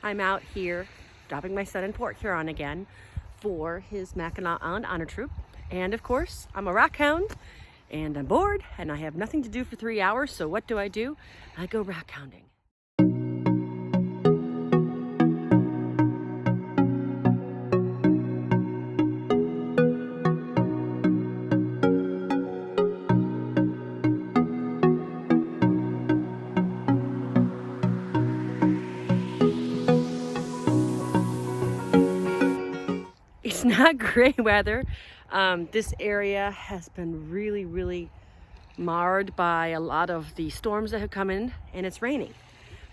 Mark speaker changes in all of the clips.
Speaker 1: I'm out here dropping my son in Port Huron again for his Mackinac Island Honor Troop. And of course, I'm a rock hound and I'm bored and I have nothing to do for 3 hours. So what do? I go rock hounding. It's not great weather. This area has been really marred by a lot of the storms that have come in, and it's raining.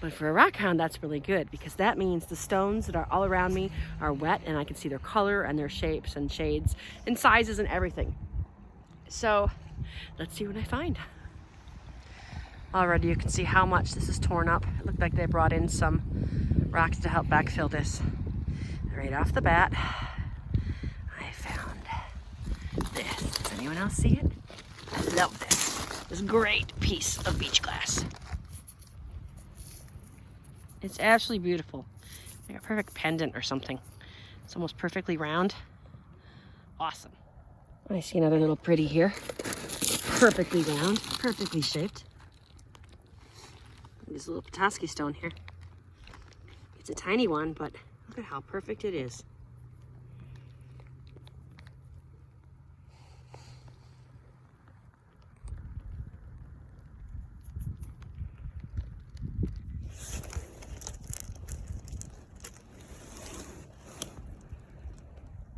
Speaker 1: But for a rock hound, that's really good because that means the stones that are all around me are wet and I can see their color and their shapes and shades and sizes and everything. So let's see what I find. Already you can see how much this is torn up. It looked like they brought in some rocks to help backfill this. Right off the bat, this. Does anyone else see it? I love this. This great piece of beach glass. It's absolutely beautiful. Like a perfect pendant or something. It's almost perfectly round. Awesome. I see another little pretty here. Perfectly round, perfectly shaped. This little Pottery stone here. It's a tiny one, but look at how perfect it is.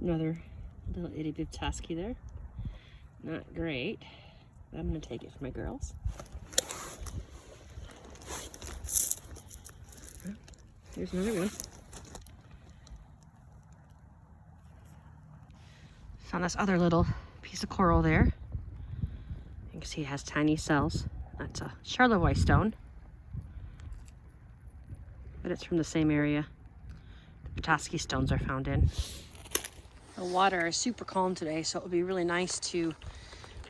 Speaker 1: Another little itty bitty Pottery there. Not great, but I'm gonna take it for my girls. Here's another one. Found this other little piece of coral there. You can see it has tiny cells. That's a Charlevoix stone, but it's from the same area the Pottery stones are found in. The water is super calm today, so it would be really nice to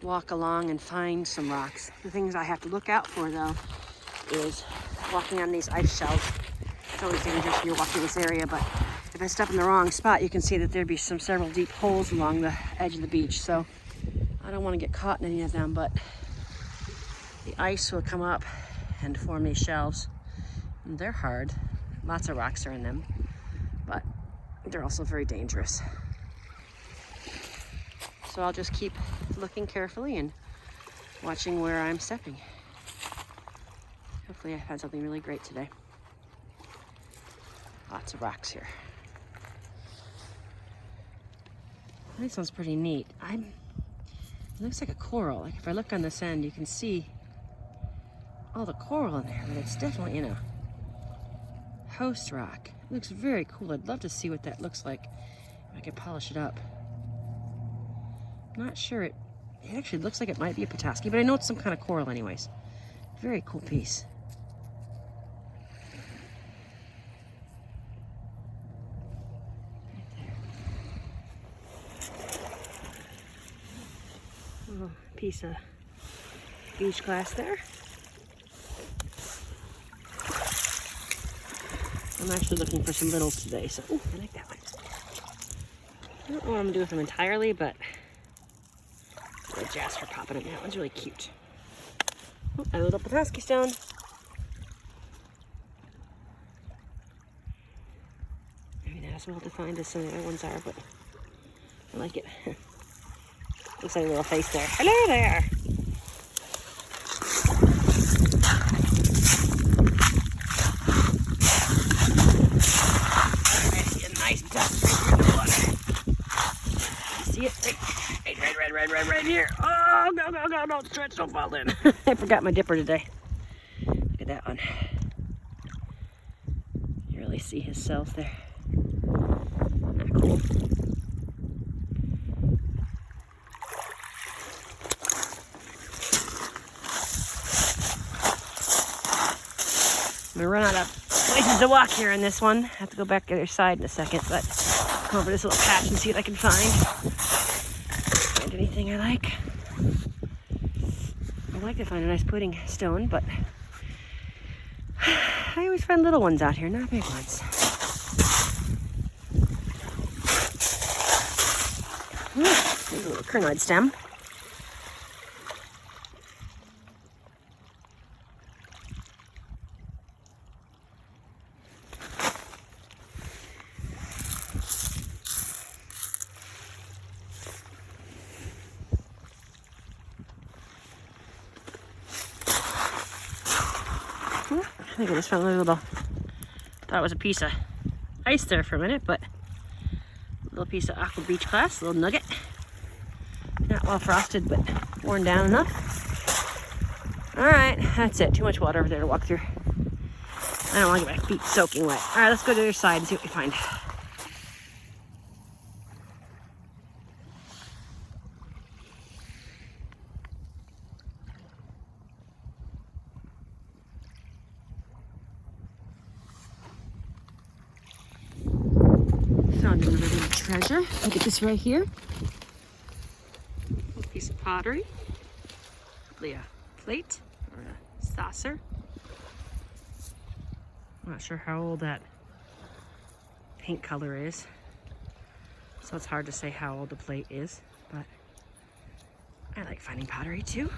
Speaker 1: walk along and find some rocks. The things I have to look out for, though, is walking on these ice shelves. It's always dangerous when you're walking this area, but if I step in the wrong spot, you can see that there'd be several deep holes along the edge of the beach. So I don't want to get caught in any of them, but the ice will come up and form these shelves. And they're hard. Lots of rocks are in them, but they're also very dangerous. So I'll just keep looking carefully and watching where I'm stepping. Hopefully I found something really great today. Lots of rocks here. This one's pretty neat. It looks like a coral. Like if I look on this end, you can see all the coral in there, but it's definitely in a host rock. It looks very cool. I'd love to see what that looks like if I could polish it up. Not sure it actually looks like it might be a Pottery, but I know it's some kind of coral anyways. Very cool piece. Right there. Little piece of beach glass there. I'm actually looking for some littles today, so ooh, I like that one. I don't know what I'm gonna do with them entirely, but the jasper popping in. That one's really cute. Oh, a little Pottery stone. Maybe not as well defined as some of the other ones are, but I like it. Looks like a little face there. Hello there! I see a nice dust right in the water. See it? Right here. Oh, no, stretch, don't fall in. I forgot my dipper today. Look at that one. You really see his cells there. Not cool. I'm gonna run out of places to walk here in this one. I have to go back to the other side in a second, but I'll come over this little patch and see what I can find. Anything I like. I like to find a nice pudding stone, but I always find little ones out here, not big ones. A little crinoid stem. I think I just found a little, thought it was a piece of ice there for a minute, but a little piece of aqua beach glass, a little nugget. Not well frosted, but worn down enough. All right, that's it. Too much water over there to walk through. I don't want to get my feet soaking wet. All right, let's go to the other side and see what we find. Found another little treasure. Look at this right here. A piece of pottery. Probably a plate or a saucer. I'm not sure how old that paint color is, so it's hard to say how old the plate is, but I like finding pottery too.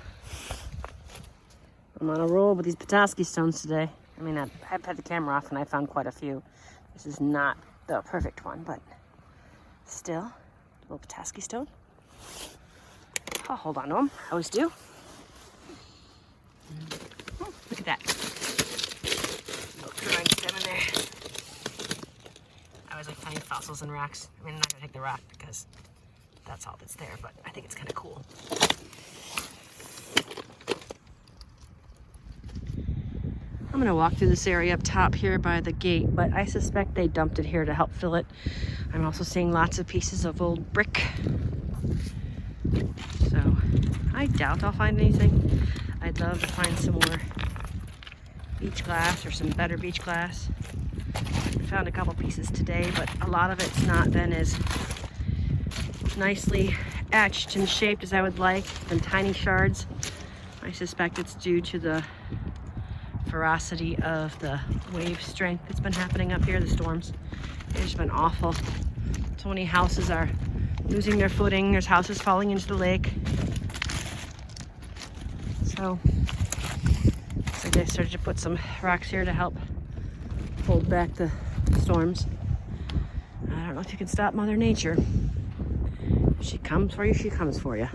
Speaker 1: I'm on a roll with these Pottery stones today. I mean, I've had the camera off and I found quite a few. This is not the perfect one, but still, a little Pottery stone. I'll hold on to them, I always do. Oh, look at that. Little crinoid stem in there. I always like finding fossils in rocks. I mean, I'm not gonna take the rock because that's all that's there, but I think it's kind of cool. I'm gonna walk through this area up top here by the gate, but I suspect they dumped it here to help fill it. I'm also seeing lots of pieces of old brick. So I doubt I'll find anything. I'd love to find some more beach glass or some better beach glass. I found a couple pieces today, but a lot of it's not been as nicely etched and shaped as I would like. And tiny shards. I suspect it's due to the ferocity of the wave strength that's been happening up here, the storms. It's been awful. So many houses are losing their footing. There's houses falling into the lake. So they started to put some rocks here to help hold back the storms. I don't know if you can stop Mother Nature. If she comes for you, she comes for you.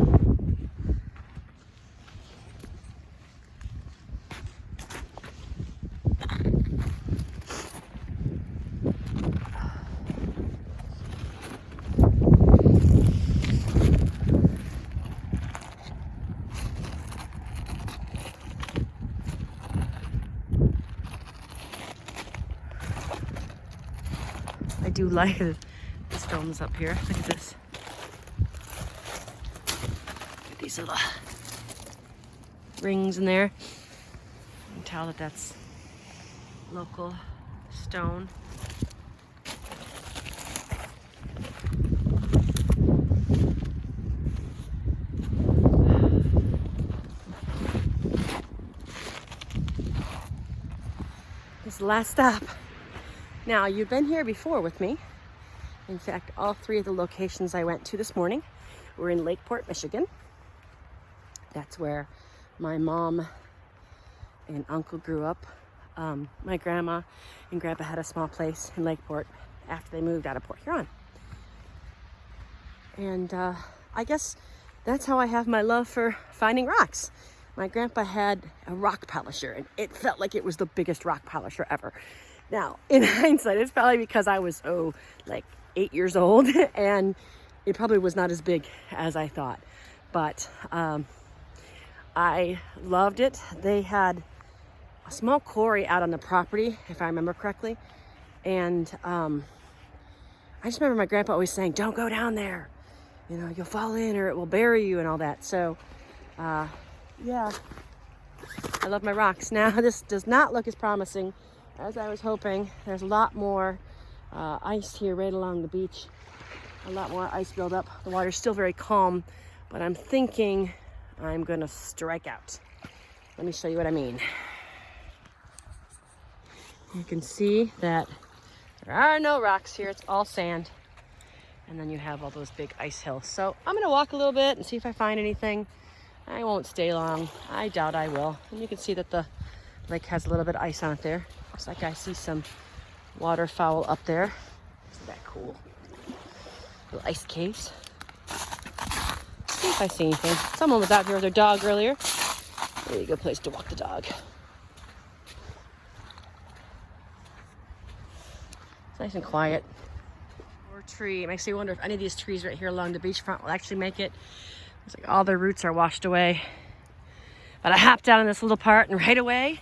Speaker 1: I do like the stones up here. Look at this. Look at these little rings in there. You can tell that that's local stone. This is the last stop. Now, you've been here before with me. In fact, all three of the locations I went to this morning were in Lakeport, Michigan. That's where my mom and uncle grew up. My grandma and grandpa had a small place in Lakeport after they moved out of Port Huron. And I guess that's how I have my love for finding rocks. My grandpa had a rock polisher, and it felt like it was the biggest rock polisher ever. Now, in hindsight, it's probably because I was, like 8 years old, and it probably was not as big as I thought. But I loved it. They had a small quarry out on the property, if I remember correctly. And I just remember my grandpa always saying, don't go down there. You know, you'll fall in or it will bury you and all that. So, yeah, I love my rocks. Now, this does not look as promising as I was hoping. There's a lot more ice here right along the beach. A lot more ice buildup. The water's still very calm, but I'm thinking I'm gonna strike out. Let me show you what I mean. You can see that there are no rocks here. It's all sand. And then you have all those big ice hills. So I'm gonna walk a little bit and see if I find anything. I won't stay long. I doubt I will. And you can see that the lake has a little bit of ice on it there. Looks like I see some waterfowl up there. Isn't that cool? Little ice caves. See if I see anything. Someone was out here with their dog earlier. Really good place to walk the dog. It's nice and quiet. Or tree. It makes me wonder if any of these trees right here along the beachfront will actually make it. It's like all their roots are washed away. But I hopped down in this little part and right away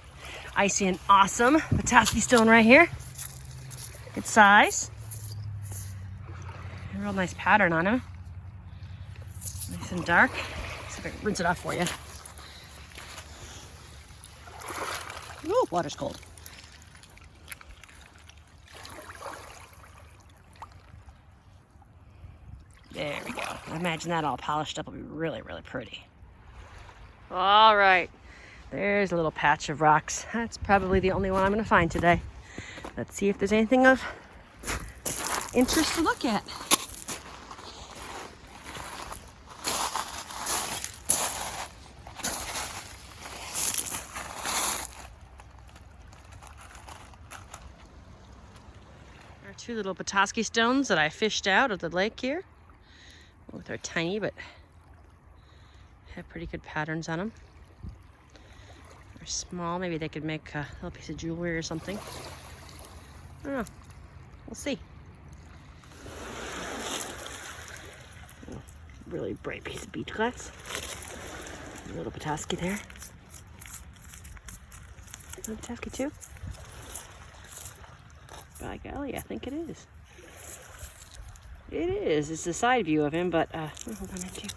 Speaker 1: I see an awesome Pottery stone right here. Good size. A real nice pattern on him. Nice and dark. See if I can rinse it off for you. Ooh, water's cold. There we go. I imagine that all polished up will be really, really pretty. All right. There's a little patch of rocks. That's probably the only one I'm going to find today. Let's see if there's anything of interest to look at. There are two little Pottery stones that I fished out of the lake here. Both are tiny, but have pretty good patterns on them. They're small. Maybe they could make a little piece of jewelry or something. I don't know. We'll see. Really bright piece of beach glass. A little Pottery there. Is that Pottery too? By golly, I think it is. It is. It's the side view of him, but hold on a minute.